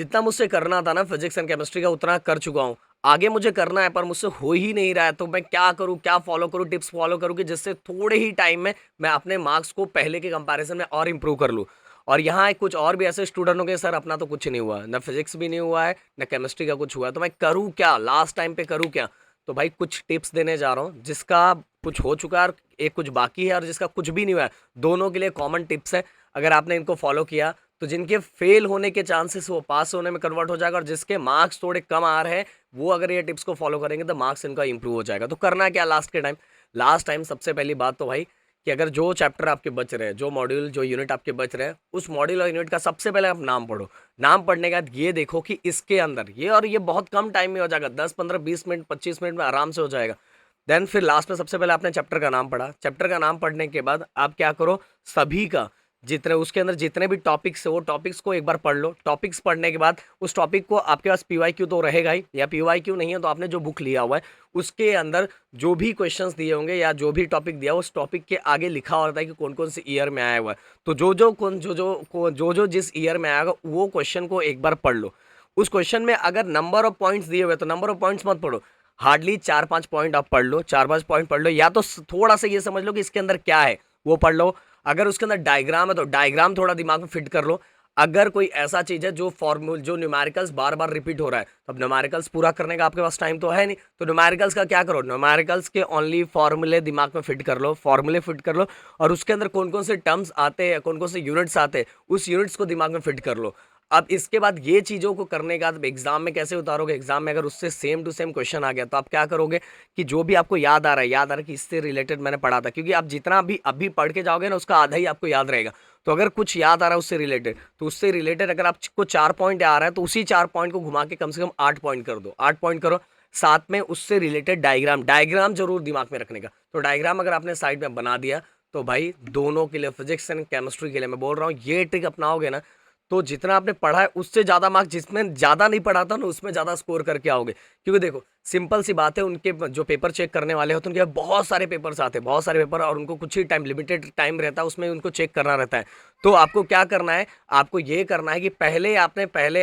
जितना मुझसे करना था ना फिजिक्स एंड केमिस्ट्री का उतना कर चुका हूँ। आगे मुझे करना है पर मुझसे हो ही नहीं रहा है, तो मैं क्या करूँ, क्या फॉलो करूँ, टिप्स फॉलो करूँ कि जिससे थोड़े ही टाइम में मैं अपने मार्क्स को पहले के कंपैरिजन में और इम्प्रूव कर लूँ। और यहाँ कुछ और भी ऐसे स्टूडेंट होंगे, सर अपना तो कुछ नहीं हुआ, ना फिजिक्स भी नहीं हुआ है, ना केमिस्ट्री का कुछ हुआ है, तो मैं करूँ क्या, लास्ट टाइम पे करूँ क्या। तो भाई कुछ टिप्स देने जा रहा हूँ, जिसका कुछ हो चुका है और एक कुछ बाकी है और जिसका कुछ भी नहीं हुआ है। दोनों के लिए कॉमन टिप्स है। अगर आपने इनको फॉलो किया तो जिनके फेल होने के चांसेस वो पास होने में कन्वर्ट हो जाएगा, और जिसके मार्क्स थोड़े कम आ रहे हैं वो अगर ये टिप्स को फॉलो करेंगे तो मार्क्स इनका इंप्रूव हो जाएगा। तो करना क्या लास्ट के टाइम, लास्ट टाइम सबसे पहली बात तो भाई कि अगर जो चैप्टर आपके बच रहे हैं, जो मॉड्यूल जो यूनिट आपके बच रहे हैं, उस मॉड्यूल और यूनिट का सबसे पहले आप नाम पढ़ो। नाम पढ़ने के बाद ये देखो कि इसके अंदर ये, और ये बहुत कम टाइम में हो जाएगा, 10 15 20 मिनट 25 मिनट में आराम से हो जाएगा। देन फिर लास्ट में सबसे पहले आपने चैप्टर का नाम पढ़ा। चैप्टर का नाम पढ़ने के बाद आप क्या करो, सभी का जितने उसके अंदर जितने भी टॉपिक्स है वो टॉपिक्स को एक बार पढ़ लो। टॉपिक्स पढ़ने के बाद उस टॉपिक को, आपके पास पीवाईक्यू तो रहेगा ही, या पीवाईक्यू नहीं है तो आपने जो बुक लिया हुआ है उसके अंदर जो भी क्वेश्चंस दिए होंगे या जो भी टॉपिक दिया उस टॉपिक के आगे लिखा होता है कि कौन कौन से ईयर में आया हुआ है। तो जो जिस ईयर में आएगा वो क्वेश्चन को एक बार पढ़ लो। उस क्वेश्चन में अगर नंबर ऑफ पॉइंट्स दिए हुए तो नंबर ऑफ पॉइंट्स मत पढ़ो, हार्डली 4 5 पॉइंट आप पढ़ लो, 4 5 पॉइंट पढ़ लो, या तो थोड़ा सा ये समझ लो कि इसके अंदर क्या है वो पढ़ लो। अगर उसके अंदर डायग्राम है तो डायग्राम थोड़ा दिमाग में फिट कर लो। अगर कोई ऐसा चीज है जो फॉर्मूल जो न्यूमेरिकल्स बार बार रिपीट हो रहा है, तो अब न्यूमेरिकल्स पूरा करने का आपके पास टाइम तो है नहीं, तो न्यूमेरिकल्स का क्या करो, न्यूमेरिकल्स के ओनली फॉर्मूले दिमाग में फिट कर लो, फॉर्मूले फिट कर लो। और उसके अंदर कौन कौन से टर्म्स आते हैं, कौन कौन से यूनिट्स आते हैं, उस यूनिट्स को दिमाग में फिट कर लो। अब इसके बाद ये चीज़ों को करने के बाद एग्जाम में कैसे उतारोगे, एग्जाम में अगर उससे सेम टू सेम क्वेश्चन आ गया तो आप क्या करोगे कि जो भी आपको याद आ रहा है, याद आ रहा है कि इससे रिलेटेड मैंने पढ़ा था, क्योंकि आप जितना भी अभी पढ़ के जाओगे ना उसका आधा ही आपको याद रहेगा। तो अगर कुछ याद आ रहा है उससे रिलेटेड, तो उससे रिलेटेड अगर आपको 4 पॉइंट आ रहा है तो उसी 4 पॉइंट को घुमा के कम से कम 8 पॉइंट कर दो, 8 पॉइंट करो। साथ में उससे रिलेटेड डायग्राम, डायग्राम जरूर दिमाग में रखने का। तो डायग्राम अगर आपने साइड में बना दिया तो भाई दोनों के लिए, फिजिक्स एंड केमिस्ट्री के लिए मैं बोल रहा हूँ, ये ट्रिक अपनाओगे ना तो जितना आपने पढ़ा है उससे ज़्यादा मार्क्स, जिसमें ज़्यादा नहीं पढ़ा था ना उसमें ज़्यादा स्कोर करके आओगे। क्योंकि देखो सिंपल सी बात है, उनके जो पेपर चेक करने वाले होते हैं उनके बहुत सारे पेपर्स आते हैं, बहुत सारे पेपर, और उनको कुछ ही टाइम, लिमिटेड टाइम रहता है उसमें उनको चेक करना रहता है। तो आपको क्या करना है, आपको ये करना है कि पहले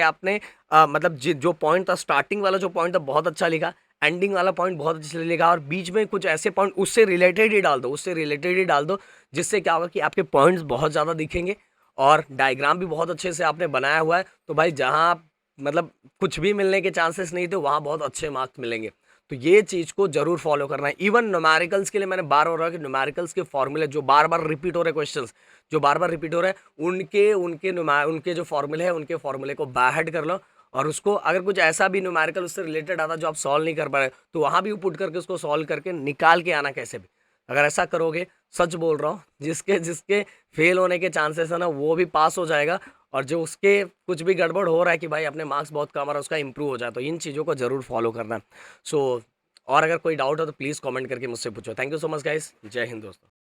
आपने मतलब जो पॉइंट था, स्टार्टिंग वाला जो पॉइंट था बहुत अच्छा लिखा, एंडिंग वाला पॉइंट बहुत अच्छा लिखा, और बीच में कुछ ऐसे पॉइंट उससे रिलेटेड ही डाल दो, उससे रिलेटेड ही डाल दो। जिससे क्या होगा कि आपके पॉइंट्स बहुत ज़्यादा दिखेंगे और डायग्राम भी बहुत अच्छे से आपने बनाया हुआ है। तो भाई जहाँ मतलब कुछ भी मिलने के चांसेस नहीं थे वहाँ बहुत अच्छे मार्क्स मिलेंगे। तो ये चीज़ को जरूर फॉलो करना है। इवन न्यूमेरिकल्स के लिए मैंने बार बार रहा कि न्यूमेरिकल्स के फॉर्मूले जो बार बार रिपीट हो रहे, क्वेश्चंस जो बार बार रिपीट हो रहे हैं, उनके जो फॉर्मूले हैं उनके फॉर्मूले को बाहर कर लो। और उसको अगर कुछ ऐसा भी न्यूमेरिकल उससे रिलेटेड आता जो आप सॉल्व नहीं कर पा रहे तो वहाँ भी पुट करके उसको सॉल्व करके निकाल के आना कैसे भी। अगर ऐसा करोगे, सच बोल रहा हूँ, जिसके जिसके फेल होने के चांसेस है ना वो भी पास हो जाएगा, और जो उसके कुछ भी गड़बड़ हो रहा है कि भाई अपने मार्क्स बहुत कम आ रहा है उसका इंप्रूव हो जाए। तो इन चीज़ों को जरूर फॉलो करना। सो और अगर कोई डाउट हो तो प्लीज़ कमेंट करके मुझसे पूछो। Thank you so much guys, जय हिंद दोस्तों।